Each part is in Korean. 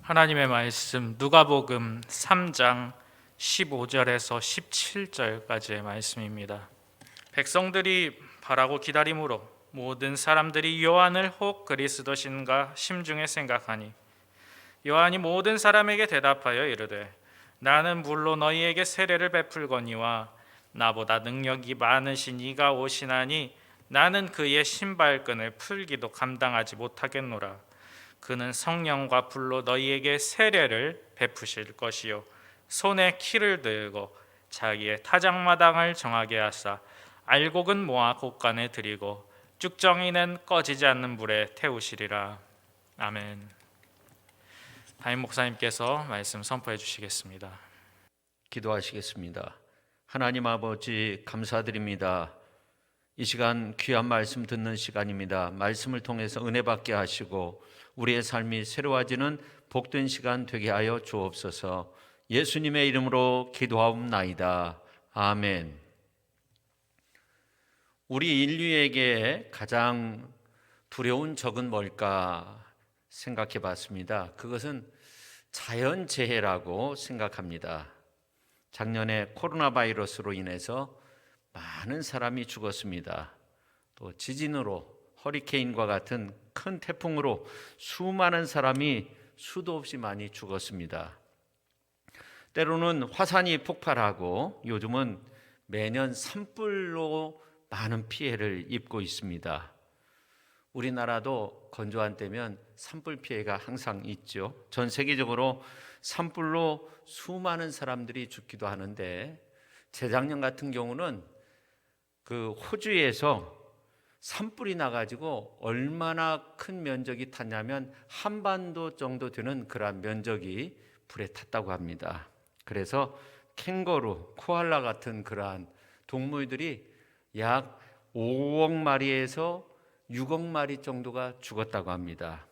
하나님의 말씀 누가복음 3장 15절에서 17절까지의 말씀입니다. 백성들이 바라고 기다림으로 모든 사람들이 요한을 혹 그리스도신가 심중에 생각하니 요한이 모든 사람에게 대답하여 이르되 나는 물로 너희에게 세례를 베풀거니와 나보다 능력이 많으신 이가 오시나니 나는 그의 신발끈을 풀기도 감당하지 못하겠노라. 그는 성령과 불로 너희에게 세례를 베푸실 것이요 손에 키를 들고 자기의 타작마당을 정하게 하사 알곡은 모아 곳간에 들이고 쭉정이는 꺼지지 않는 불에 태우시리라. 아멘. 담임 목사님께서 말씀 선포해 주시겠습니다. 기도하시겠습니다. 하나님 아버지 감사드립니다. 이 시간 귀한 말씀 듣는 시간입니다. 말씀을 통해서 은혜 받게 하시고 우리의 삶이 새로워지는 복된 시간 되게 하여 주옵소서. 예수님의 이름으로 기도하옵나이다. 아멘. 우리 인류에게 가장 두려운 적은 뭘까 생각해 봤습니다. 그것은 자연재해라고 생각합니다. 작년에 코로나 바이러스로 인해서 많은 사람이 죽었습니다. 또 지진으로, 허리케인과 같은 큰 태풍으로 수많은 사람이 수도 없이 많이 죽었습니다. 때로는 화산이 폭발하고 요즘은 매년 산불로 많은 피해를 입고 있습니다. 우리나라도 건조한 때면 산불 피해가 항상 있죠. 전 세계적으로 산불로 수많은 사람들이 죽기도 하는데 재작년 같은 경우는 그 호주에서 산불이 나가지고 얼마나 큰 면적이 탔냐면 한반도 정도 되는 그러한 면적이 불에 탔다고 합니다. 그래서 캥거루, 코알라 같은 그러한 동물들이 약 5억 마리에서 6억 마리 정도가 죽었다고 합니다.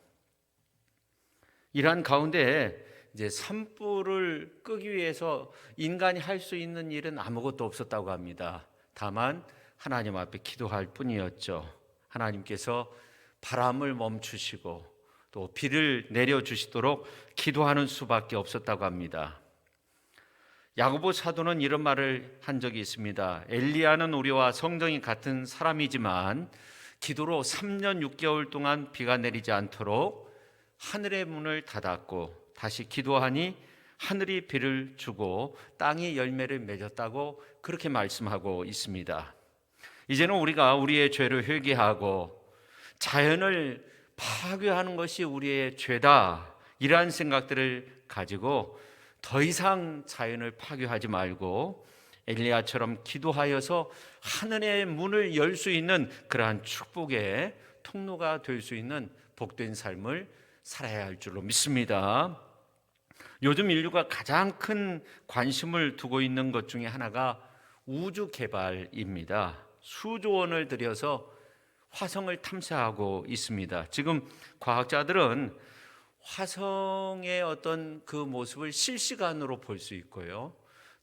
이러한 가운데 이제 산불을 끄기 위해서 인간이 할 수 있는 일은 아무것도 없었다고 합니다. 다만 하나님 앞에 기도할 뿐이었죠. 하나님께서 바람을 멈추시고 또 비를 내려주시도록 기도하는 수밖에 없었다고 합니다. 야고보 사도는 이런 말을 한 적이 있습니다. 엘리야는 우리와 성정이 같은 사람이지만 기도로 3년 6개월 동안 비가 내리지 않도록 하늘의 문을 닫았고 다시 기도하니 하늘이 비를 주고 땅이 열매를 맺었다고 그렇게 말씀하고 있습니다. 이제는 우리가 우리의 죄를 회개하고 자연을 파괴하는 것이 우리의 죄다 이러한 생각들을 가지고 더 이상 자연을 파괴하지 말고 엘리야처럼 기도하여서 하늘의 문을 열 수 있는 그러한 축복의 통로가 될 수 있는 복된 삶을 살아야 할 줄로 믿습니다. 요즘 인류가 가장 큰 관심을 두고 있는 것 중에 하나가 우주 개발입니다. 수조 원을 들여서 화성을 탐사하고 있습니다. 지금 과학자들은 화성의 어떤 그 모습을 실시간으로 볼 수 있고요.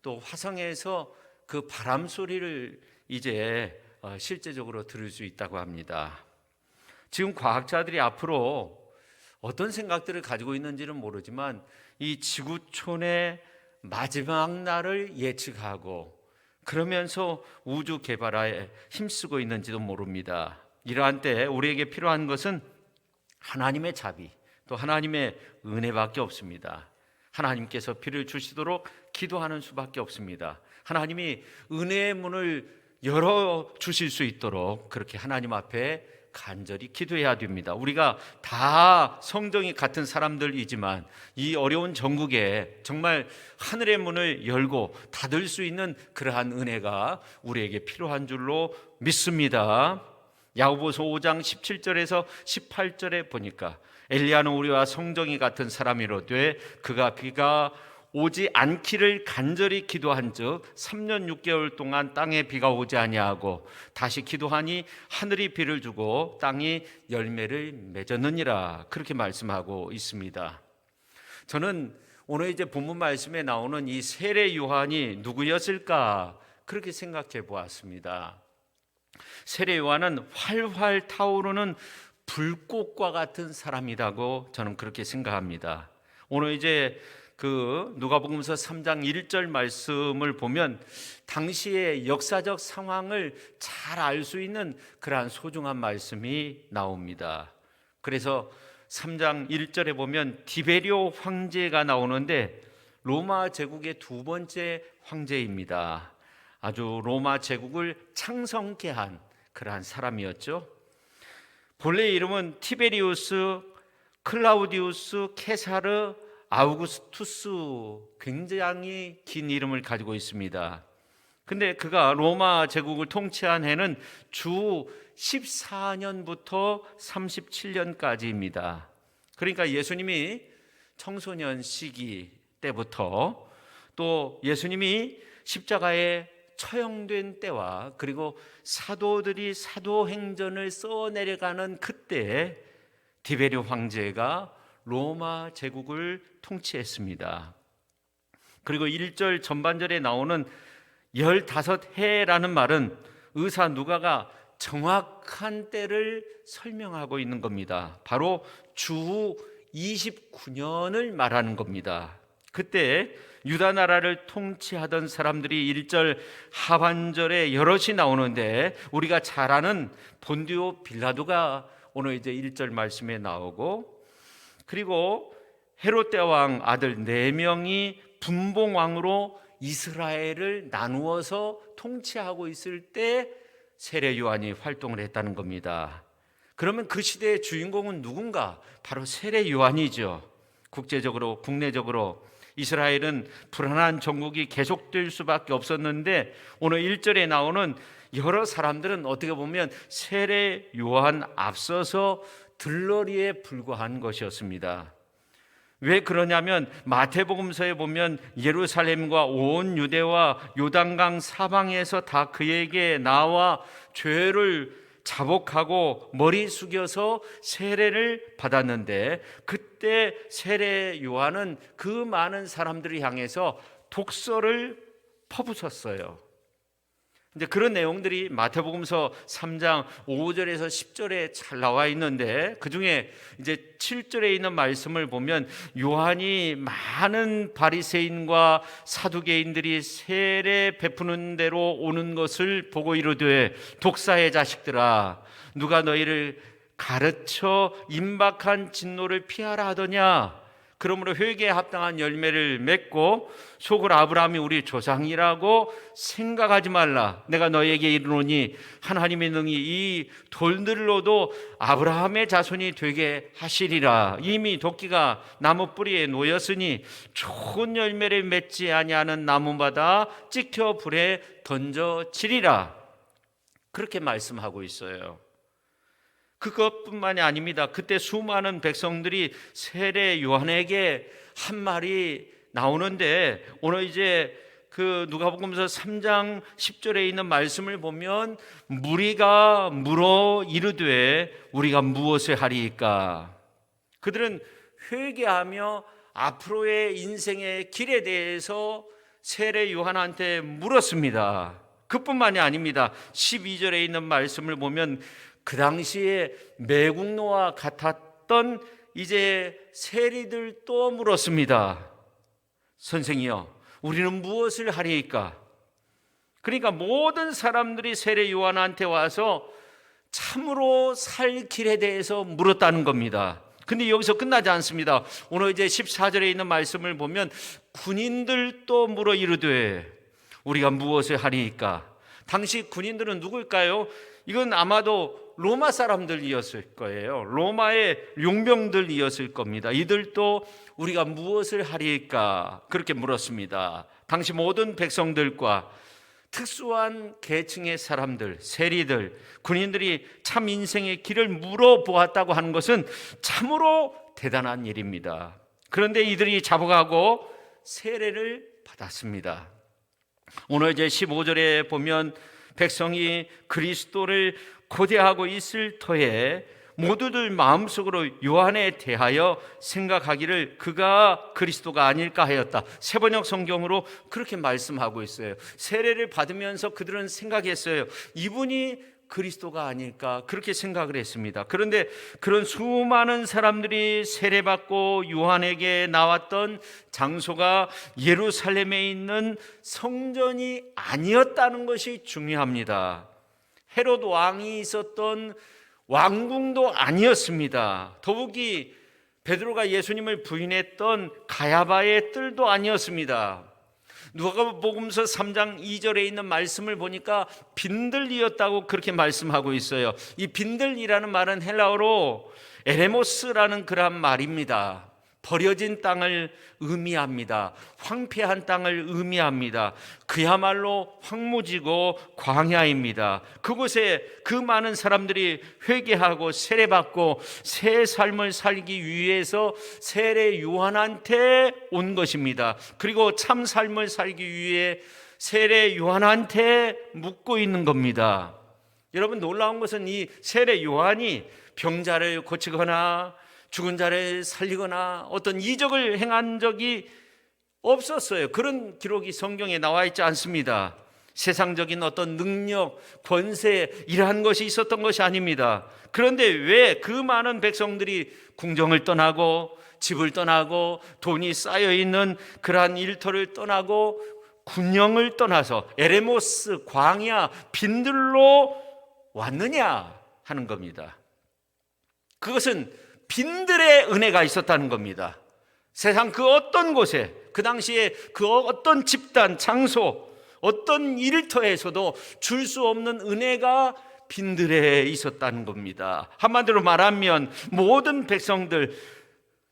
또 화성에서 그 바람 소리를 이제 실제적으로 들을 수 있다고 합니다. 지금 과학자들이 앞으로 어떤 생각들을 가지고 있는지는 모르지만 이 지구촌의 마지막 날을 예측하고 그러면서 우주 개발에 힘쓰고 있는지도 모릅니다. 이러한 때 우리에게 필요한 것은 하나님의 자비 또 하나님의 은혜밖에 없습니다. 하나님께서 비를 주시도록 기도하는 수밖에 없습니다. 하나님이 은혜의 문을 열어주실 수 있도록 그렇게 하나님 앞에 간절히 기도해야 됩니다. 우리가 다 성정이 같은 사람들이지만 이 어려운 전국에 정말 하늘의 문을 열고 닫을 수 있는 그러한 은혜가 우리에게 필요한 줄로 믿습니다. 야고보서 5장 17절에서 18절에 보니까 엘리야는 우리와 성정이 같은 사람이로되 그가 비가 오지 않기를 간절히 기도한즉 3년 6개월 동안 땅에 비가 오지 아니하고 다시 기도하니 하늘이 비를 주고 땅이 열매를 맺었느니라 그렇게 말씀하고 있습니다. 저는 오늘 이제 본문 말씀에 나오는 이 세례 요한이 누구였을까 그렇게 생각해 보았습니다. 세례 요한은 활활 타오르는 불꽃과 같은 사람이라고 저는 그렇게 생각합니다. 오늘 이제 그 누가복음서 3장 1절 말씀을 보면 당시의 역사적 상황을 잘 알 수 있는 그러한 소중한 말씀이 나옵니다. 그래서 3장 1절에 보면 디베리오 황제가 나오는데 로마 제국의 두 번째 황제입니다. 아주 로마 제국을 창성케 한 그러한 사람이었죠. 본래 이름은 티베리우스 클라우디우스 케사르 아우구스투스, 굉장히 긴 이름을 가지고 있습니다. 근데 그가 로마 제국을 통치한 해는 주 14년부터 37년까지입니다. 그러니까 예수님이 청소년 시기 때부터 또 예수님이 십자가에 처형된 때와 그리고 사도들이 사도행전을 써내려가는 그때 디베리오 황제가 로마 제국을 통치했습니다. 그리고 1절 전반절에 나오는 15해라는 말은 의사 누가가 정확한 때를 설명하고 있는 겁니다. 바로 주후 29년을 말하는 겁니다. 그때 유다 나라를 통치하던 사람들이 1절 하반절에 여럿이 나오는데 우리가 잘 아는 본디오 빌라도가 오늘 이제 1절 말씀에 나오고, 그리고 헤롯대 왕 아들 4명이 분봉왕으로 이스라엘을 나누어서 통치하고 있을 때 세례 요한이 활동을 했다는 겁니다. 그러면 그 시대의 주인공은 누군가? 바로 세례 요한이죠. 국제적으로, 국내적으로 이스라엘은 불안한 정국이 계속될 수밖에 없었는데 오늘 1절에 나오는 여러 사람들은 어떻게 보면 세례 요한 앞서서 들러리에 불과한 것이었습니다. 왜 그러냐면 마태복음서에 보면 예루살렘과 온 유대와 요단강 사방에서 다 그에게 나와 죄를 자복하고 머리 숙여서 세례를 받았는데 그때 세례 요한은 그 많은 사람들을 향해서 독설을 퍼붓었어요. 이제 그런 내용들이 마태복음서 3장 5절에서 10절에 잘 나와 있는데 그중에 이제 7절에 있는 말씀을 보면 요한이 많은 바리새인과 사두개인들이 세례 베푸는 대로 오는 것을 보고 이르되 독사의 자식들아 누가 너희를 가르쳐 임박한 진노를 피하라 하더냐. 그러므로 회개에 합당한 열매를 맺고 속을 아브라함이 우리 조상이라고 생각하지 말라. 내가 너에게 이르노니 하나님의 능히 이 돌들로도 아브라함의 자손이 되게 하시리라. 이미 도끼가 나무 뿌리에 놓였으니 좋은 열매를 맺지 아니하는 나무마다 찍혀 불에 던져지리라. 그렇게 말씀하고 있어요. 그것뿐만이 아닙니다. 그때 수많은 백성들이 세례 요한에게 한 말이 나오는데 오늘 이제 그 누가복음서 3장 10절에 있는 말씀을 보면 무리가 물어 이르되 우리가 무엇을 하리이까. 그들은 회개하며 앞으로의 인생의 길에 대해서 세례 요한한테 물었습니다. 그뿐만이 아닙니다. 12절에 있는 말씀을 보면 그 당시에 매국노와 같았던 이제 세리들도 물었습니다. 선생이여, 우리는 무엇을 하리이까? 그러니까 모든 사람들이 세례 요한한테 와서 참으로 살 길에 대해서 물었다는 겁니다. 근데 여기서 끝나지 않습니다. 오늘 이제 14절에 있는 말씀을 보면 군인들도 물어 이르되 우리가 무엇을 하리이까? 당시 군인들은 누굴까요? 이건 아마도 로마 사람들이었을 거예요. 로마의 용병들이었을 겁니다. 이들도 우리가 무엇을 하리이까? 그렇게 물었습니다. 당시 모든 백성들과 특수한 계층의 사람들, 세리들, 군인들이 참 인생의 길을 물어보았다고 하는 것은 참으로 대단한 일입니다. 그런데 이들이 자복하고 세례를 받았습니다. 오늘 이제 15절에 보면 백성이 그리스도를 고대하고 있을 터에 모두들 마음속으로 요한에 대하여 생각하기를 그가 그리스도가 아닐까 하였다. 세번역 성경으로 그렇게 말씀하고 있어요. 세례를 받으면서 그들은 생각했어요. 이분이 그리스도가 아닐까 그렇게 생각을 했습니다. 그런데 그런 수많은 사람들이 세례받고 요한에게 나왔던 장소가 예루살렘에 있는 성전이 아니었다는 것이 중요합니다. 헤롯 왕이 있었던 왕궁도 아니었습니다. 더욱이 베드로가 예수님을 부인했던 가야바의 뜰도 아니었습니다. 누가복음서 3장 2절에 있는 말씀을 보니까 빈들이었다고 그렇게 말씀하고 있어요. 이 빈들이라는 말은 헬라어로 에레모스라는 그런 말입니다. 버려진 땅을 의미합니다. 황폐한 땅을 의미합니다. 그야말로 황무지고 광야입니다. 그곳에 그 많은 사람들이 회개하고 세례받고 새 삶을 살기 위해서 세례 요한한테 온 것입니다. 그리고 참 삶을 살기 위해 세례 요한한테 묻고 있는 겁니다. 여러분, 놀라운 것은 이 세례 요한이 병자를 고치거나 죽은 자를 살리거나 어떤 이적을 행한 적이 없었어요. 그런 기록이 성경에 나와 있지 않습니다. 세상적인 어떤 능력, 권세 이러한 것이 있었던 것이 아닙니다. 그런데 왜 그 많은 백성들이 궁정을 떠나고 집을 떠나고 돈이 쌓여있는 그러한 일터를 떠나고 군영을 떠나서 에레모스 광야 빈들로 왔느냐 하는 겁니다. 그것은 빈들의 은혜가 있었다는 겁니다. 세상 그 어떤 곳에, 그 당시에 그 어떤 집단, 장소, 어떤 일터에서도 줄 수 없는 은혜가 빈들에 있었다는 겁니다. 한마디로 말하면 모든 백성들,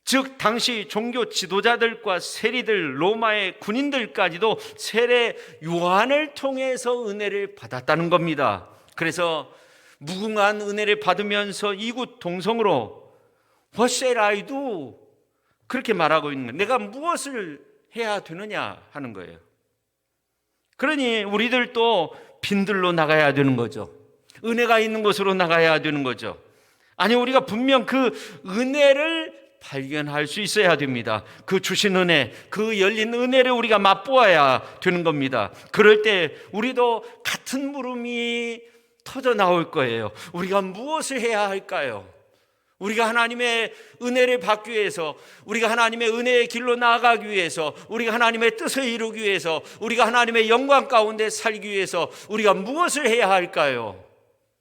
즉 당시 종교 지도자들과 세리들, 로마의 군인들까지도 세례 요한을 통해서 은혜를 받았다는 겁니다. 그래서 무궁한 은혜를 받으면서 이웃 동성으로 What shall I do? 그렇게 말하고 있는 거예요. 내가 무엇을 해야 되느냐 하는 거예요. 그러니 우리들도 빈들로 나가야 되는 거죠. 은혜가 있는 곳으로 나가야 되는 거죠. 아니, 우리가 분명 그 은혜를 발견할 수 있어야 됩니다. 그 주신 은혜, 그 열린 은혜를 우리가 맛보아야 되는 겁니다. 그럴 때 우리도 같은 물음이 터져 나올 거예요. 우리가 무엇을 해야 할까요? 우리가 하나님의 은혜를 받기 위해서, 우리가 하나님의 은혜의 길로 나아가기 위해서, 우리가 하나님의 뜻을 이루기 위해서, 우리가 하나님의 영광 가운데 살기 위해서 우리가 무엇을 해야 할까요?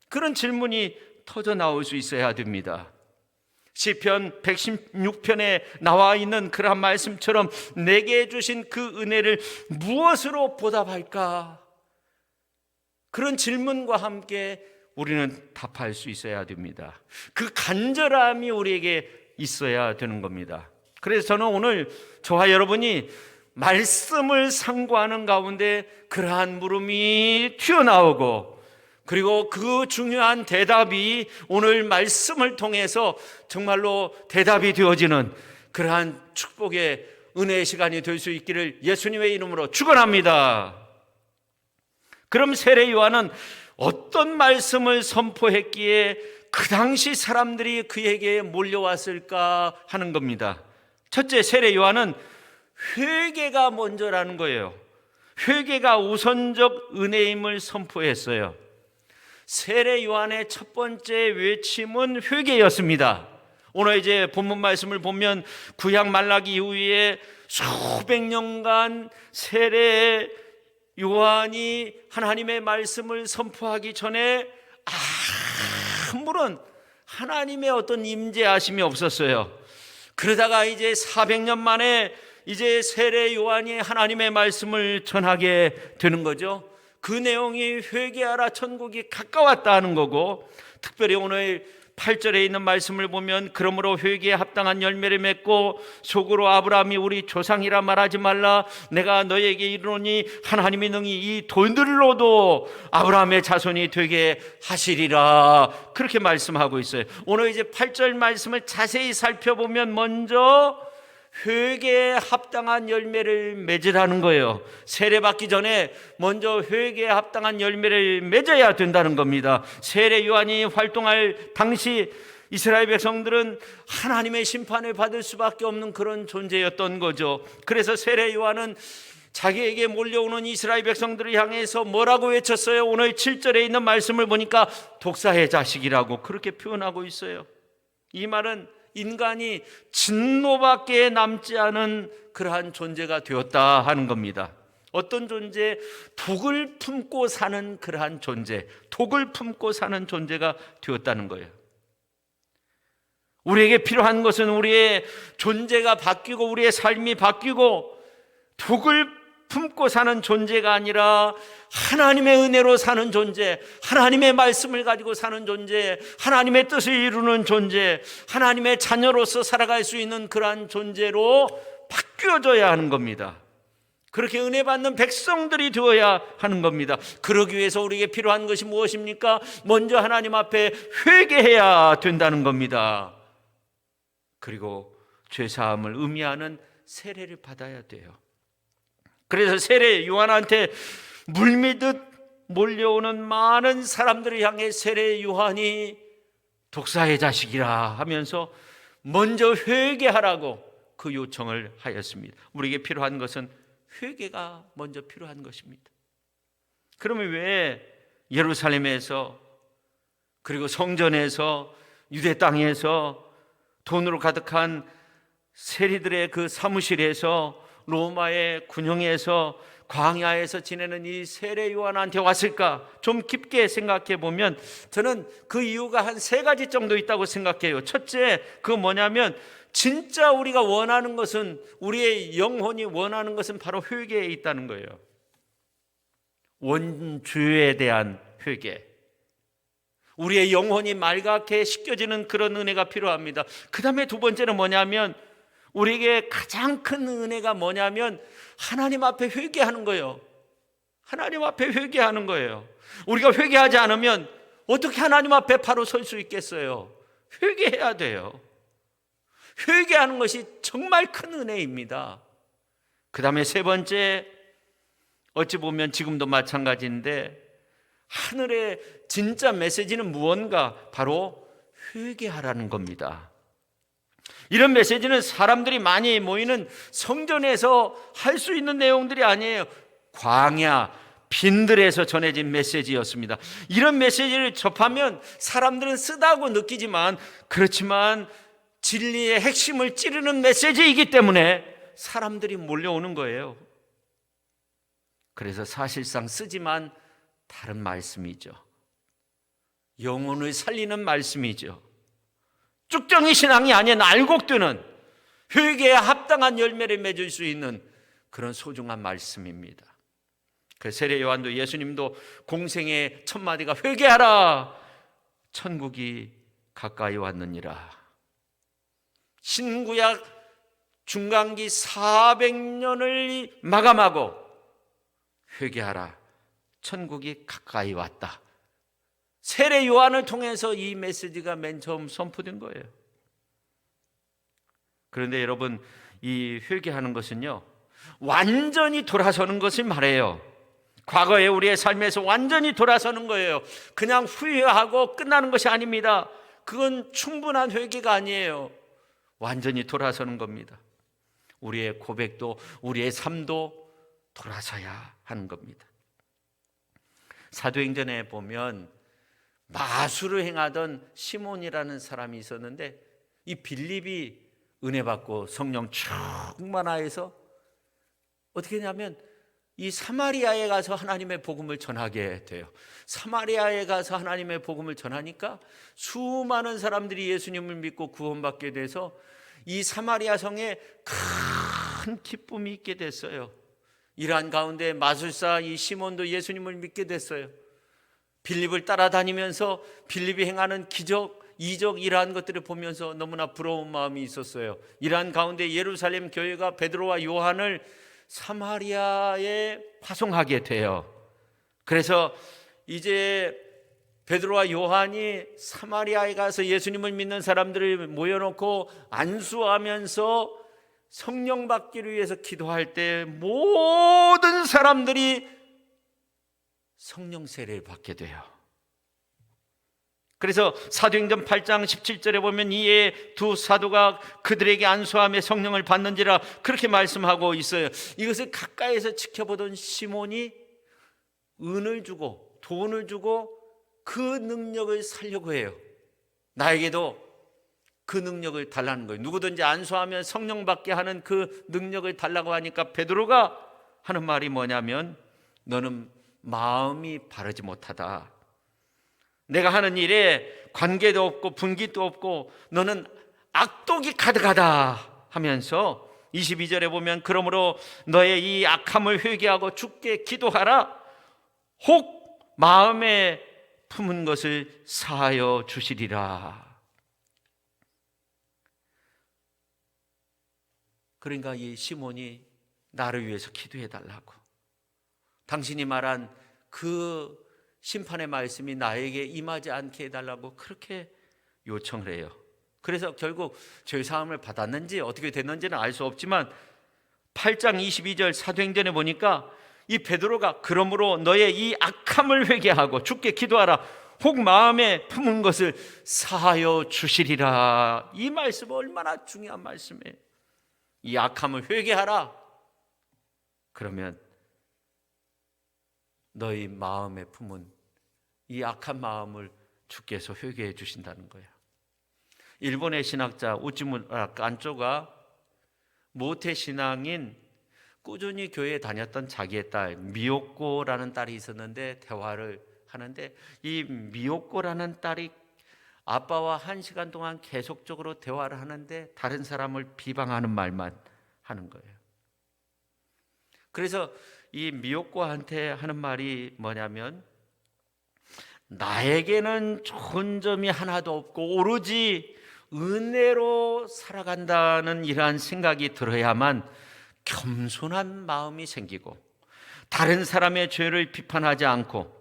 그런 질문이 터져 나올 수 있어야 됩니다. 시편 116편에 나와 있는 그런 말씀처럼 내게 주신 그 은혜를 무엇으로 보답할까? 그런 질문과 함께 우리는 답할 수 있어야 됩니다. 그 간절함이 우리에게 있어야 되는 겁니다. 그래서 저는 오늘 저와 여러분이 말씀을 상고하는 가운데 그러한 물음이 튀어나오고, 그리고 그 중요한 대답이 오늘 말씀을 통해서 정말로 대답이 되어지는 그러한 축복의 은혜의 시간이 될 수 있기를 예수님의 이름으로 축원합니다. 그럼 세례 요한은 어떤 말씀을 선포했기에 그 당시 사람들이 그에게 몰려왔을까 하는 겁니다. 첫째, 세례 요한은 회개가 먼저라는 거예요. 회개가 우선적 은혜임을 선포했어요. 세례 요한의 첫 번째 외침은 회개였습니다. 오늘 이제 본문 말씀을 보면 구약 말라기 이후에 수백 년간 세례 요한이 하나님의 말씀을 선포하기 전에 아무런 하나님의 어떤 임재하심이 없었어요. 그러다가 이제 400년 만에 이제 세례 요한이 하나님의 말씀을 전하게 되는 거죠. 그 내용이 회개하라, 천국이 가까웠다 하는 거고, 특별히 오늘 8절에 있는 말씀을 보면 그러므로 회개에 합당한 열매를 맺고 속으로 아브라함이 우리 조상이라 말하지 말라, 내가 너에게 이르노니 하나님이 능히 이 돌들로도 아브라함의 자손이 되게 하시리라, 그렇게 말씀하고 있어요. 오늘 이제 8절 말씀을 자세히 살펴보면 먼저 회개에 합당한 열매를 맺으라는 거예요. 세례받기 전에 먼저 회개에 합당한 열매를 맺어야 된다는 겁니다. 세례 요한이 활동할 당시 이스라엘 백성들은 하나님의 심판을 받을 수밖에 없는 그런 존재였던 거죠. 그래서 세례 요한은 자기에게 몰려오는 이스라엘 백성들을 향해서 뭐라고 외쳤어요? 오늘 7절에 있는 말씀을 보니까 독사의 자식이라고 그렇게 표현하고 있어요. 이 말은 인간이 진노밖에 남지 않은 그러한 존재가 되었다 하는 겁니다. 어떤 존재? 독을 품고 사는 그러한 존재, 독을 품고 사는 존재가 되었다는 거예요. 우리에게 필요한 것은 우리의 존재가 바뀌고 우리의 삶이 바뀌고 독을 품고 사는 존재가 아니라 하나님의 은혜로 사는 존재, 하나님의 말씀을 가지고 사는 존재, 하나님의 뜻을 이루는 존재, 하나님의 자녀로서 살아갈 수 있는 그러한 존재로 바뀌어져야 하는 겁니다. 그렇게 은혜 받는 백성들이 되어야 하는 겁니다. 그러기 위해서 우리에게 필요한 것이 무엇입니까? 먼저 하나님 앞에 회개해야 된다는 겁니다. 그리고 죄사함을 의미하는 세례를 받아야 돼요. 그래서 세례 요한한테 물밀듯 몰려오는 많은 사람들을 향해 세례 요한이 독사의 자식이라 하면서 먼저 회개하라고 그 요청을 하였습니다. 우리에게 필요한 것은 회개가 먼저 필요한 것입니다. 그러면 왜 예루살렘에서 그리고 성전에서 유대 땅에서 돈으로 가득한 세리들의 그 사무실에서 로마의 군영에서 광야에서 지내는 이 세례 요한한테 왔을까? 좀 깊게 생각해 보면 저는 그 이유가 한 3가지 정도 있다고 생각해요. 첫째, 그거 뭐냐면 진짜 우리가 원하는 것은, 우리의 영혼이 원하는 것은 바로 회개에 있다는 거예요. 원죄에 대한 회개. 우리의 영혼이 말갛게 씻겨지는 그런 은혜가 필요합니다. 그 다음에 2번째는 뭐냐면, 우리에게 가장 큰 은혜가 뭐냐면 하나님 앞에 회개하는 거예요. 하나님 앞에 회개하는 거예요. 우리가 회개하지 않으면 어떻게 하나님 앞에 바로 설 수 있겠어요? 회개해야 돼요. 회개하는 것이 정말 큰 은혜입니다. 그 다음에 3번째, 어찌 보면 지금도 마찬가지인데 하늘의 진짜 메시지는 무언가? 바로 회개하라는 겁니다. 이런 메시지는 사람들이 많이 모이는 성전에서 할 수 있는 내용들이 아니에요. 광야, 빈들에서 전해진 메시지였습니다. 이런 메시지를 접하면 사람들은 쓰다고 느끼지만, 그렇지만 진리의 핵심을 찌르는 메시지이기 때문에 사람들이 몰려오는 거예요. 그래서 사실상 쓰지만 다른 말씀이죠. 영혼을 살리는 말씀이죠. 쭉정이 신앙이 아닌 알곡되는 회개에 합당한 열매를 맺을 수 있는 그런 소중한 말씀입니다. 그 세례 요한도 예수님도 공생의 첫 마디가 회개하라, 천국이 가까이 왔느니라. 신구약 중간기 400년을 마감하고 회개하라, 천국이 가까이 왔다. 세례 요한을 통해서 이 메시지가 맨 처음 선포된 거예요. 그런데 여러분, 이 회개하는 것은요, 완전히 돌아서는 것을 말해요. 과거에 우리의 삶에서 완전히 돌아서는 거예요. 그냥 후회하고 끝나는 것이 아닙니다. 그건 충분한 회개가 아니에요. 완전히 돌아서는 겁니다. 우리의 고백도 우리의 삶도 돌아서야 하는 겁니다. 사도행전에 보면 마술을 행하던 시몬이라는 사람이 있었는데, 이 빌립이 은혜 받고 성령 충만하여서 어떻게 하냐면 이 사마리아에 가서 하나님의 복음을 전하게 돼요. 사마리아에 가서 하나님의 복음을 전하니까 수많은 사람들이 예수님을 믿고 구원받게 돼서 이 사마리아 성에 큰 기쁨이 있게 됐어요. 이러한 가운데 마술사 이 시몬도 예수님을 믿게 됐어요. 빌립을 따라다니면서 빌립이 행하는 기적, 이적 이러한 것들을 보면서 너무나 부러운 마음이 있었어요. 이러한 가운데 예루살렘 교회가 베드로와 요한을 사마리아에 파송하게 돼요. 그래서 이제 베드로와 요한이 사마리아에 가서 예수님을 믿는 사람들을 모여놓고 안수하면서 성령 받기를 위해서 기도할 때 모든 사람들이 성령 세례를 받게 돼요. 그래서 사도행전 8장 17절에 보면 이에 두 사도가 그들에게 안수하며 성령을 받는지라 그렇게 말씀하고 있어요. 이것을 가까이서 지켜보던 시몬이 은을 주고 돈을 주고 그 능력을 살려고 해요. 나에게도 그 능력을 달라는 거예요. 누구든지 안수하면 성령 받게 하는 그 능력을 달라고 하니까 베드로가 하는 말이 뭐냐면 너는 마음이 바르지 못하다. 내가 하는 일에 관계도 없고 분기도 없고 너는 악독이 가득하다 하면서 22절에 보면 그러므로 너의 이 악함을 회개하고 주께 기도하라. 혹 마음에 품은 것을 사하여 주시리라. 그러니까 이 시몬이 나를 위해서 기도해 달라고, 당신이 말한 그 심판의 말씀이 나에게 임하지 않게 해달라고 그렇게 요청을 해요. 그래서 결국 죄사함을 받았는지 어떻게 됐는지는 알 수 없지만 8장 22절 사도행전에 보니까 이 베드로가 그러므로 너의 이 악함을 회개하고 주께 기도하라. 혹 마음에 품은 것을 사하여 주시리라. 이 말씀 얼마나 중요한 말씀이에요. 이 악함을 회개하라. 그러면 너희 마음에 품은 이 악한 마음을 주께서 회개해 주신다는 거예요. 일본의 신학자 우찌무라 깐쪼가 모태신앙인 꾸준히 교회에 다녔던 자기의 딸 미요코라는 딸이 있었는데 대화를 하는데 이 미요코라는 딸이 아빠와 1시간 동안 계속적으로 대화를 하는데 다른 사람을 비방하는 말만 하는 거예요. 그래서 이 미요코한테 하는 말이 뭐냐면 나에게는 좋은 점이 하나도 없고 오로지 은혜로 살아간다는 이러한 생각이 들어야만 겸손한 마음이 생기고 다른 사람의 죄를 비판하지 않고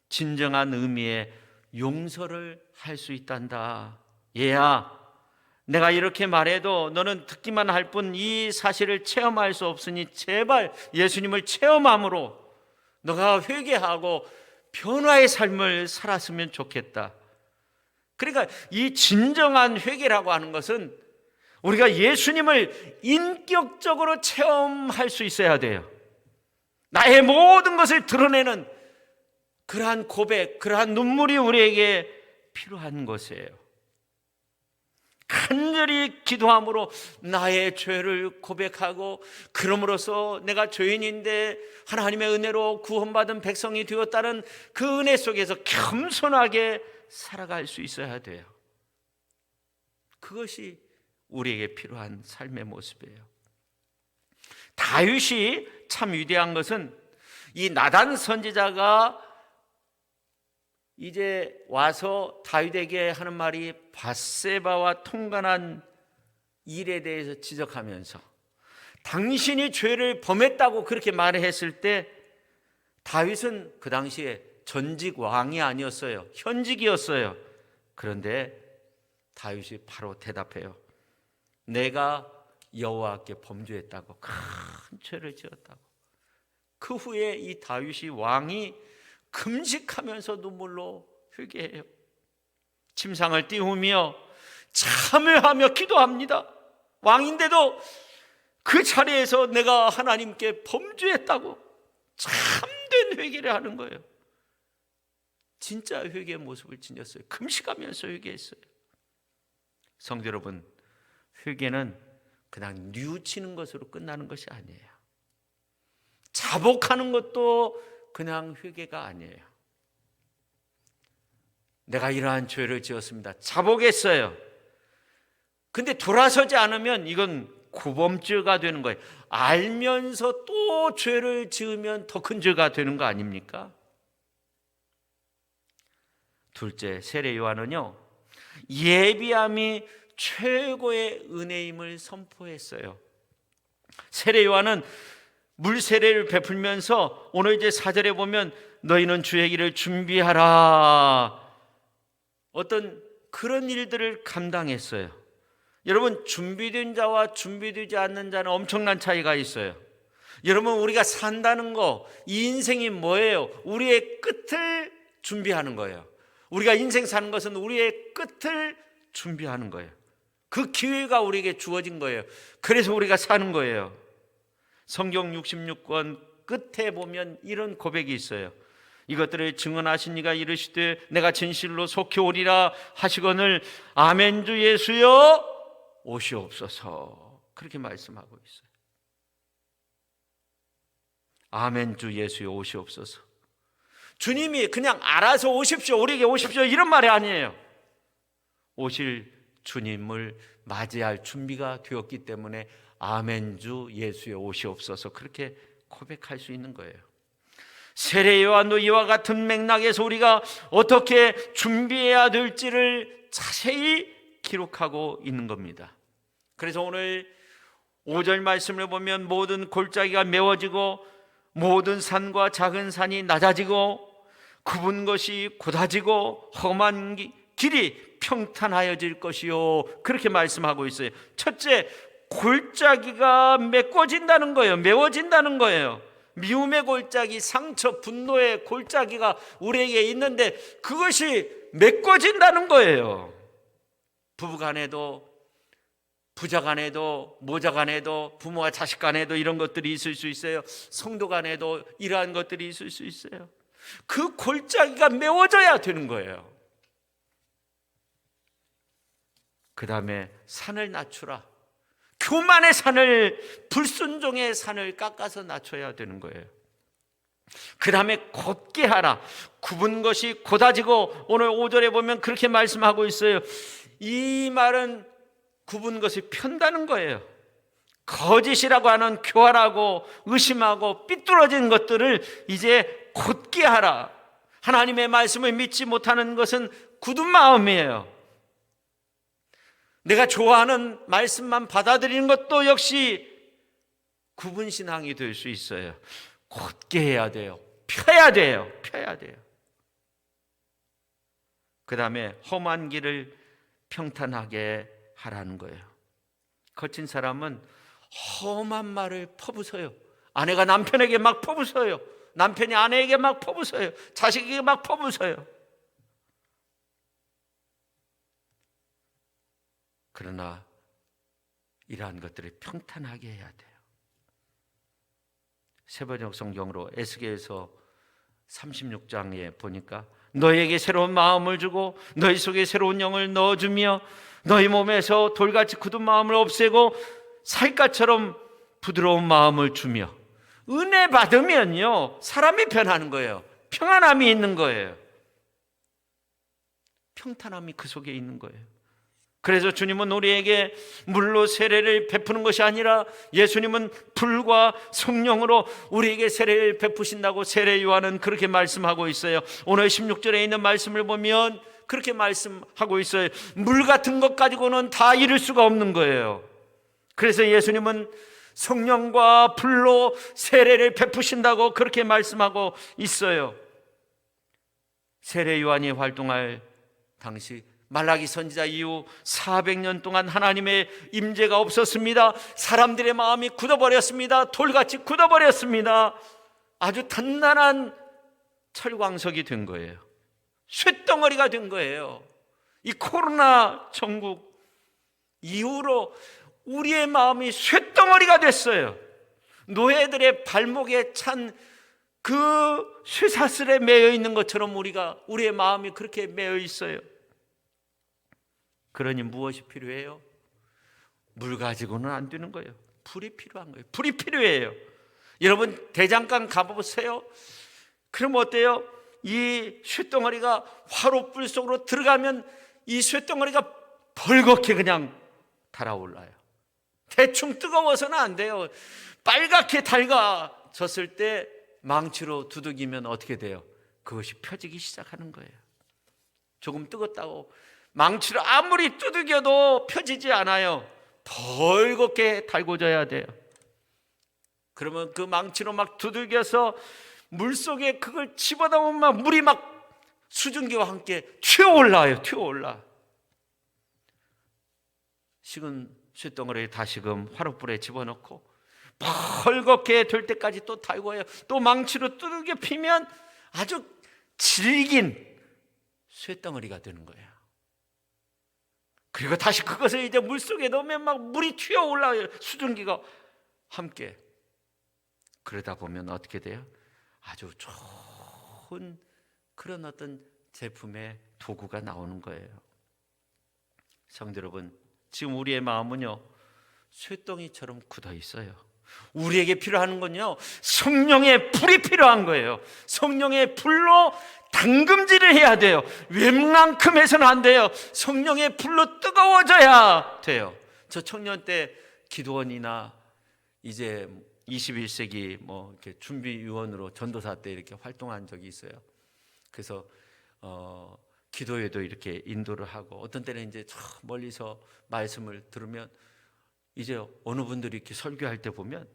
진정한 의미의 용서를 할 수 있단다. 얘야, 내가 이렇게 말해도 너는 듣기만 할 뿐 이 사실을 체험할 수 없으니 제발 예수님을 체험함으로 너가 회개하고 변화의 삶을 살았으면 좋겠다. 그러니까 이 진정한 회개라고 하는 것은 우리가 예수님을 인격적으로 체험할 수 있어야 돼요. 나의 모든 것을 드러내는 그러한 고백, 그러한 눈물이 우리에게 필요한 것이에요. 간절히 기도함으로 나의 죄를 고백하고 그럼으로써 내가 죄인인데 하나님의 은혜로 구원받은 백성이 되었다는 그 은혜 속에서 겸손하게 살아갈 수 있어야 돼요. 그것이 우리에게 필요한 삶의 모습이에요. 다윗이 참 위대한 것은 이 나단 선지자가 이제 와서 다윗에게 하는 말이 밧세바와 통관한 일에 대해서 지적하면서 당신이 죄를 범했다고 그렇게 말했을 때 다윗은 그 당시에 전직 왕이 아니었어요. 현직이었어요. 그런데 다윗이 바로 대답해요. 내가 여호와께 범죄했다고, 큰 죄를 지었다고. 그 후에 이 다윗이 왕이 금식하면서 눈물로 회개해요. 침상을 띄우며 참회하며 기도합니다. 왕인데도 그 자리에서 내가 하나님께 범죄했다고 참된 회개를 하는 거예요. 진짜 회개의 모습을 지녔어요. 금식하면서 회개했어요. 성도 여러분, 회개는 그냥 뉘우치는 것으로 끝나는 것이 아니에요. 자복하는 것도 그냥 회개가 아니에요. 내가 이러한 죄를 지었습니다. 자복했어요. 근데 돌아서지 않으면 이건 구범죄가 되는 거예요. 알면서 또 죄를 지으면 더 큰 죄가 되는 거 아닙니까? 둘째, 세례 요한은요, 예비함이 최고의 은혜임을 선포했어요. 세례 요한은 물 세례를 베풀면서 오늘 이제 4절에 보면 너희는 주의 길을 준비하라, 어떤 그런 일들을 감당했어요. 여러분, 준비된 자와 준비되지 않는 자는 엄청난 차이가 있어요. 여러분, 우리가 산다는 거, 이 인생이 뭐예요? 우리의 끝을 준비하는 거예요. 우리가 인생 사는 것은 우리의 끝을 준비하는 거예요. 그 기회가 우리에게 주어진 거예요. 그래서 우리가 사는 거예요. 성경 66권 끝에 보면 이런 고백이 있어요. 이것들을 증언하신 이가 이르시되 내가 진실로 속히 오리라 하시거늘 아멘 주 예수여 오시옵소서. 그렇게 말씀하고 있어요. 아멘 주 예수여 오시옵소서. 주님이 그냥 알아서 오십시오, 우리에게 오십시오 이런 말이 아니에요. 오실 주님을 맞이할 준비가 되었기 때문에 아멘 주 예수여 오시옵소서 그렇게 고백할 수 있는 거예요. 세례요한 이와 같은 맥락에서 우리가 어떻게 준비해야 될지를 자세히 기록하고 있는 겁니다. 그래서 오늘 5절 말씀을 보면 모든 골짜기가 메워지고 모든 산과 작은 산이 낮아지고 굽은 것이 곧아지고 험한 길이 평탄하여질 것이요 그렇게 말씀하고 있어요. 첫째, 골짜기가 메꿔진다는 거예요. 메워진다는 거예요. 미움의 골짜기, 상처, 분노의 골짜기가 우리에게 있는데 그것이 메꿔진다는 거예요. 부부간에도 부자간에도 모자간에도 부모와 자식간에도 이런 것들이 있을 수 있어요. 성도간에도 이러한 것들이 있을 수 있어요. 그 골짜기가 메워져야 되는 거예요. 그 다음에 산을 낮추라. 교만의 산을, 불순종의 산을 깎아서 낮춰야 되는 거예요. 그 다음에 곧게 하라. 굽은 것이 곧아지고 오늘 5절에 보면 그렇게 말씀하고 있어요. 이 말은 굽은 것이 편다는 거예요. 거짓이라고 하는 교활하고 의심하고 삐뚤어진 것들을 이제 곧게 하라. 하나님의 말씀을 믿지 못하는 것은 굳은 마음이에요. 내가 좋아하는 말씀만 받아들이는 것도 역시 굽은 신앙이 될 수 있어요. 곧게 해야 돼요. 펴야 돼요. 펴야 돼요. 그 다음에 험한 길을 평탄하게 하라는 거예요. 거친 사람은 험한 말을 퍼부어요. 아내가 남편에게 막 퍼부어요. 남편이 아내에게 막 퍼부어요. 자식에게 막 퍼부어요. 그러나 이러한 것들을 평탄하게 해야 돼요. 세번역 성경으로 에스겔서 36장에 보니까 너희에게 새로운 마음을 주고 너희 속에 새로운 영을 넣어주며 너희 몸에서 돌같이 굳은 마음을 없애고 살갗처럼 부드러운 마음을 주며 은혜 받으면요 사람이 변하는 거예요. 평안함이 있는 거예요. 평탄함이 그 속에 있는 거예요. 그래서 주님은 우리에게 물로 세례를 베푸는 것이 아니라 예수님은 불과 성령으로 우리에게 세례를 베푸신다고 세례 요한은 그렇게 말씀하고 있어요. 오늘 16절에 있는 말씀을 보면 그렇게 말씀하고 있어요. 물 같은 것 가지고는 다 이룰 수가 없는 거예요. 그래서 예수님은 성령과 불로 세례를 베푸신다고 그렇게 말씀하고 있어요. 세례 요한이 활동할 당시 말라기 선지자 이후 400년 동안 하나님의 임재가 없었습니다. 사람들의 마음이 굳어버렸습니다. 돌같이 굳어버렸습니다. 아주 단단한 철광석이 된 거예요. 쇳덩어리가 된 거예요. 이 코로나 전국 이후로 우리의 마음이 쇳덩어리가 됐어요. 노예들의 발목에 찬 그 쇠사슬에 매여 있는 것처럼 우리의 마음이 그렇게 매여 있어요. 그러니 무엇이 필요해요? 물 가지고는 안 되는 거예요. 불이 필요한 거예요. 불이 필요해요. 여러분 대장간 가보세요. 그럼 어때요? 이 쇳덩어리가 화롯불 속으로 들어가면 이 쇳덩어리가 벌겋게 그냥 달아올라요. 대충 뜨거워서는 안 돼요. 빨갛게 달가졌을 때 망치로 두들기면 어떻게 돼요? 그것이 펴지기 시작하는 거예요. 조금 뜨겁다고 망치로 아무리 두들겨도 펴지지 않아요. 벌겋게 달궈져야 돼요. 그러면 그 망치로 막 두들겨서 물속에 그걸 집어넣으면 막 물이 막 수증기와 함께 튀어올라요. 튀어올라. 식은 쇳덩어리에 다시금 화롯불에 집어넣고 벌겋게 될 때까지 또 달궈요. 또 망치로 두들겨 피면 아주 질긴 쇳덩어리가 되는 거예요. 그리고 다시 그것을 이제 물속에 넣으면 막 물이 튀어 올라와요. 수증기가 함께. 그러다 보면 어떻게 돼요? 아주 좋은 그런 어떤 제품의 도구가 나오는 거예요. 성도 여러분, 지금 우리의 마음은요, 쇳덩이처럼 굳어 있어요. 우리에게 필요한 건요, 성령의 불이 필요한 거예요. 성령의 불로 담금질을 해야 돼요. 웬만큼 해서는 안 돼요. 성령의 불로 뜨거워져야 돼요. 저 청년 때 기도원이나 이제 21세기 뭐 이렇게 준비위원으로 전도사 때 이렇게 활동한 적이 있어요. 그래서 기도회도 이렇게 인도를 하고, 어떤 때는 이제 저 멀리서 말씀을 들으면 이제 어느 분들이 이렇게 설교할 때 보면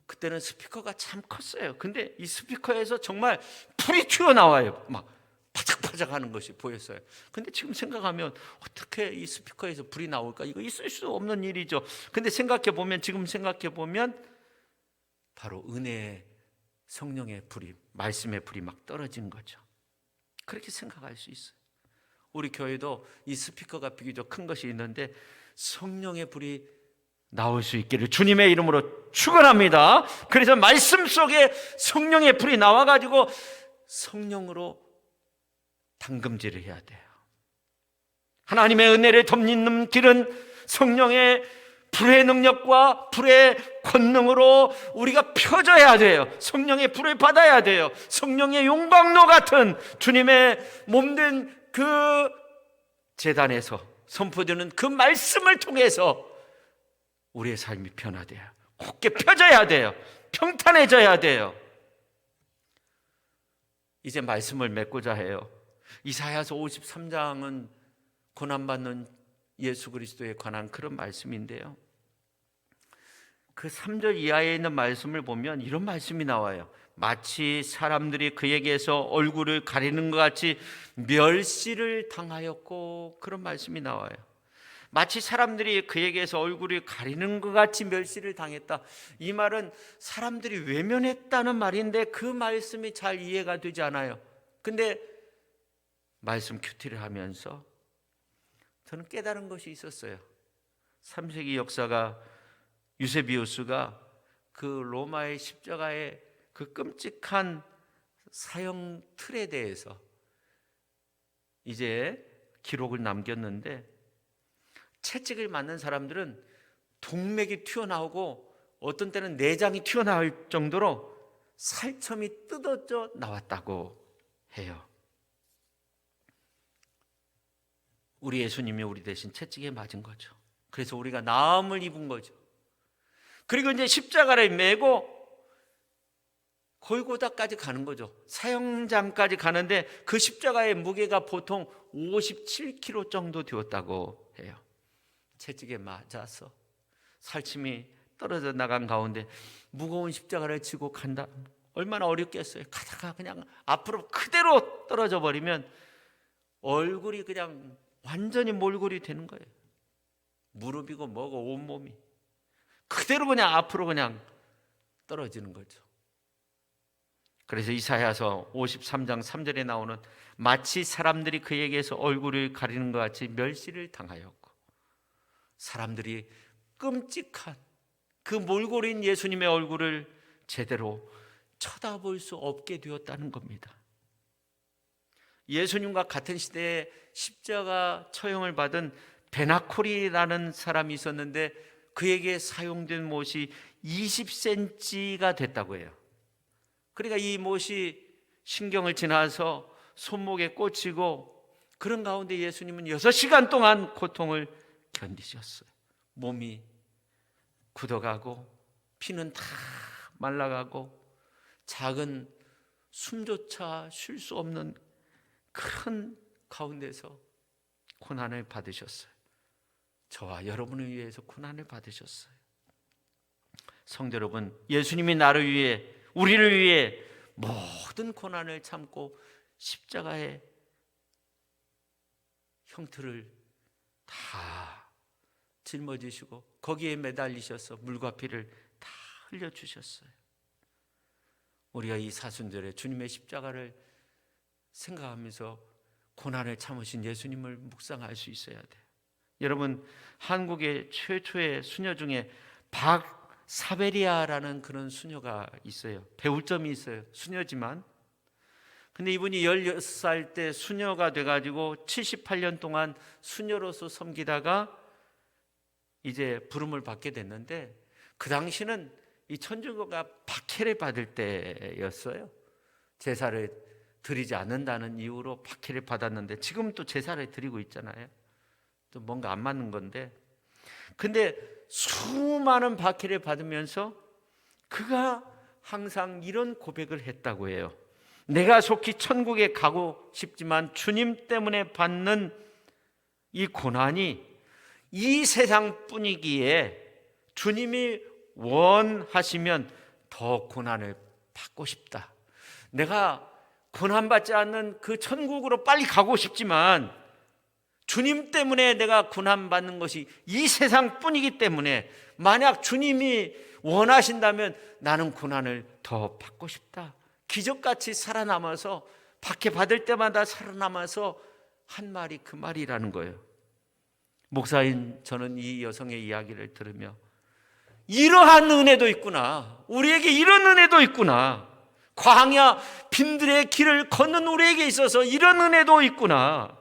그때는 스피커가 참 컸어요. 근데 이 스피커에서 정말 불이 튀어나와요. 막 파작파작 하는 것이 보였어요. 근데 지금 생각하면 어떻게 이 스피커에서 불이 나올까? 이거 있을 수 없는 일이죠. 근데 지금 생각해 보면 바로 은혜의 성령의 불이, 말씀의 불이 막 떨어진 거죠. 그렇게 생각할 수 있어요. 우리 교회도 이 스피커가 비교적 큰 것이 있는데 성령의 불이 나올 수 있기를 주님의 이름으로 축원합니다. 그래서 말씀 속에 성령의 불이 나와가지고 성령으로 담금질을 해야 돼요. 하나님의 은혜를 덮는 길은 성령의 불의 능력과 불의 권능으로 우리가 펴져야 돼요. 성령의 불을 받아야 돼요. 성령의 용광로 같은 주님의 몸된 그 제단에서 선포되는 그 말씀을 통해서 우리의 삶이 변화돼요. 굳게 펴져야 돼요. 평탄해져야 돼요. 이제 말씀을 맺고자 해요. 이사야서 53장은 고난받는 예수 그리스도에 관한 그런 말씀인데요, 그 3절 이하에 있는 말씀을 보면 이런 말씀이 나와요. 마치 사람들이 그에게서 얼굴을 가리는 것 같이 멸시를 당하였고, 그런 말씀이 나와요. 마치 사람들이 그에게서 얼굴을 가리는 것 같이 멸시를 당했다. 이 말은 사람들이 외면했다는 말인데 그 말씀이 잘 이해가 되지 않아요. 근데 말씀 큐티를 하면서 저는 깨달은 것이 있었어요. 3세기 역사가 유세비우스가 그 로마의 십자가의 그 끔찍한 사형 틀에 대해서 이제 기록을 남겼는데, 채찍을 맞는 사람들은 동맥이 튀어나오고 어떤 때는 내장이 튀어나올 정도로 살점이 뜯어져 나왔다고 해요. 우리 예수님이 우리 대신 채찍에 맞은 거죠. 그래서 우리가 나음을 입은 거죠. 그리고 이제 십자가를 메고 골고다까지 가는 거죠. 사형장까지 가는데 그 십자가의 무게가 보통 57kg 정도 되었다고 해요. 채찍에 맞아서 살침이 떨어져 나간 가운데 무거운 십자가를 지고 간다. 얼마나 어렵겠어요. 가다가 그냥 앞으로 그대로 떨어져 버리면 얼굴이 그냥 완전히 몰골이 되는 거예요. 무릎이고 뭐고 온몸이 그대로 그냥 앞으로 그냥 떨어지는 거죠. 그래서 이사야서 53장 3절에 나오는 마치 사람들이 그에게서 얼굴을 가리는 것 같이 멸시를 당하였고, 사람들이 끔찍한 그 몰골인 예수님의 얼굴을 제대로 쳐다볼 수 없게 되었다는 겁니다. 예수님과 같은 시대에 십자가 처형을 받은 베나콜이라는 사람이 있었는데 그에게 사용된 못이 20cm가 됐다고 해요. 그러니까 이 못이 신경을 지나서 손목에 꽂히고, 그런 가운데 예수님은 6시간 동안 고통을 견디셨어요. 몸이 굳어가고 피는 다 말라가고 작은 숨조차 쉴 수 없는 큰 가운데서 고난을 받으셨어요. 저와 여러분을 위해서 고난을 받으셨어요. 성도 여러분, 예수님이 나를 위해, 우리를 위해 모든 고난을 참고 십자가의 형틀을 다 짊어지시고 거기에 매달리셔서 물과 피를 다 흘려주셨어요. 우리가 이 사순절에 주님의 십자가를 생각하면서 고난을 참으신 예수님을 묵상할 수 있어야 돼요. 여러분, 한국의 최초의 수녀 중에 박사베리아라는 그런 수녀가 있어요. 배울 점이 있어요. 수녀지만. 근데 이분이 16살 때 수녀가 돼가지고 78년 동안 수녀로서 섬기다가 이제 부름을 받게 됐는데, 그 당시는 이 천주교가 박해를 받을 때였어요. 제사를 드리지 않는다는 이유로 박해를 받았는데, 지금 또 제사를 드리고 있잖아요. 또 뭔가 안 맞는 건데, 근데 수많은 박해를 받으면서 그가 항상 이런 고백을 했다고 해요. 내가 속히 천국에 가고 싶지만 주님 때문에 받는 이 고난이 이 세상 분위기에 주님이 원하시면 더 고난을 받고 싶다. 내가 고난받지 않는 그 천국으로 빨리 가고 싶지만 주님 때문에 내가 고난받는 것이 이 세상 뿐이기 때문에 만약 주님이 원하신다면 나는 고난을 더 받고 싶다. 기적같이 살아남아서 박해받을 때마다 살아남아서 한 말이 그 말이라는 거예요. 목사인 저는 이 여성의 이야기를 들으며 이러한 은혜도 있구나. 우리에게 이런 은혜도 있구나. 광야 빈들의 길을 걷는 우리에게 있어서 이런 은혜도 있구나.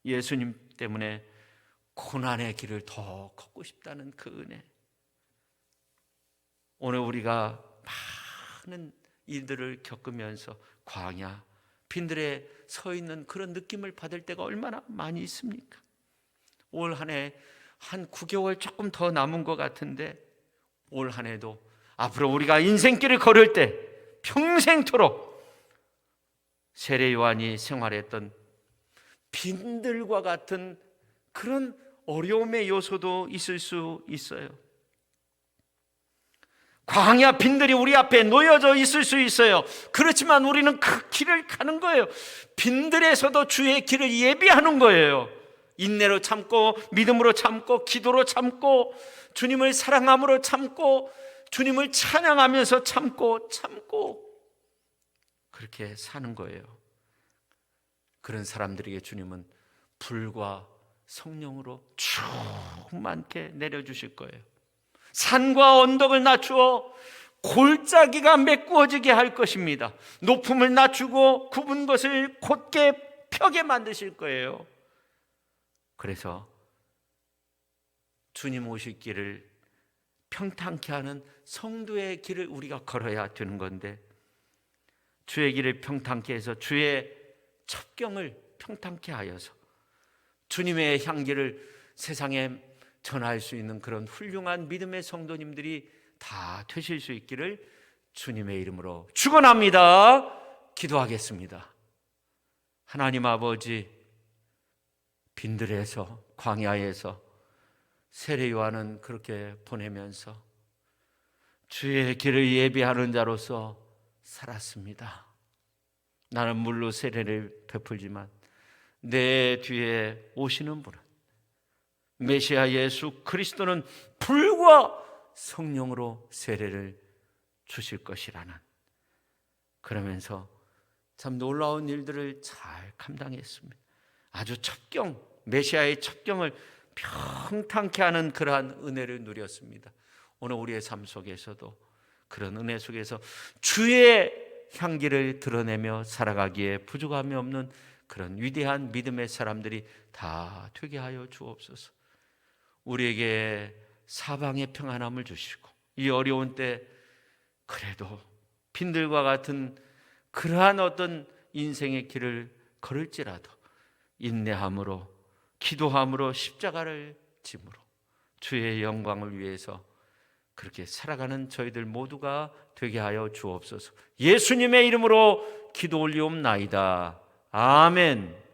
예수님 때문에 고난의 길을 더 걷고 싶다는 그 은혜. 오늘 우리가 많은 일들을 겪으면서 광야 빈들에 서 있는 그런 느낌을 받을 때가 얼마나 많이 있습니까? 올 한 해 한 9개월 조금 더 남은 것 같은데, 올 한 해도 앞으로 우리가 인생길을 걸을 때 평생토록 세례 요한이 생활했던 빈들과 같은 그런 어려움의 요소도 있을 수 있어요. 광야 빈들이 우리 앞에 놓여져 있을 수 있어요. 그렇지만 우리는 그 길을 가는 거예요. 빈들에서도 주의 길을 예비하는 거예요. 인내로 참고, 믿음으로 참고, 기도로 참고, 주님을 사랑함으로 참고, 주님을 찬양하면서 참고 그렇게 사는 거예요. 그런 사람들에게 주님은 불과 성령으로 충만케 내려주실 거예요. 산과 언덕을 낮추어 골짜기가 메꾸어지게 할 것입니다. 높음을 낮추고 굽은 것을 곧게 펴게 만드실 거예요. 그래서 주님 오실 길을 평탄케 하는 성도의 길을 우리가 걸어야 되는 건데, 주의 길을 평탄케 해서 주의 첩경을 평탄케 하여서 주님의 향기를 세상에 전할 수 있는 그런 훌륭한 믿음의 성도님들이 다 되실 수 있기를 주님의 이름으로 축원합니다. 기도하겠습니다. 하나님 아버지, 빈들에서 광야에서 세례 요한은 그렇게 보내면서 주의 길을 예비하는 자로서 살았습니다. 나는 물로 세례를 베풀지만 내 뒤에 오시는 분은 메시아 예수 그리스도는 불과 성령으로 세례를 주실 것이라는, 그러면서 참 놀라운 일들을 잘 감당했습니다. 아주 첩경, 메시아의 첩경을 평탄케 하는 그러한 은혜를 누렸습니다. 오늘 우리의 삶 속에서도 그런 은혜 속에서 주의 향기를 드러내며 살아가기에 부족함이 없는 그런 위대한 믿음의 사람들이 다 되게 하여 주옵소서. 우리에게 사방의 평안함을 주시고 이 어려운 때 그래도 빈들과 같은 그러한 어떤 인생의 길을 걸을지라도 인내함으로, 기도함으로, 십자가를 짐으로 주의 영광을 위해서 그렇게 살아가는 저희들 모두가 되게 하여 주옵소서. 예수님의 이름으로 기도 올리옵나이다. 아멘.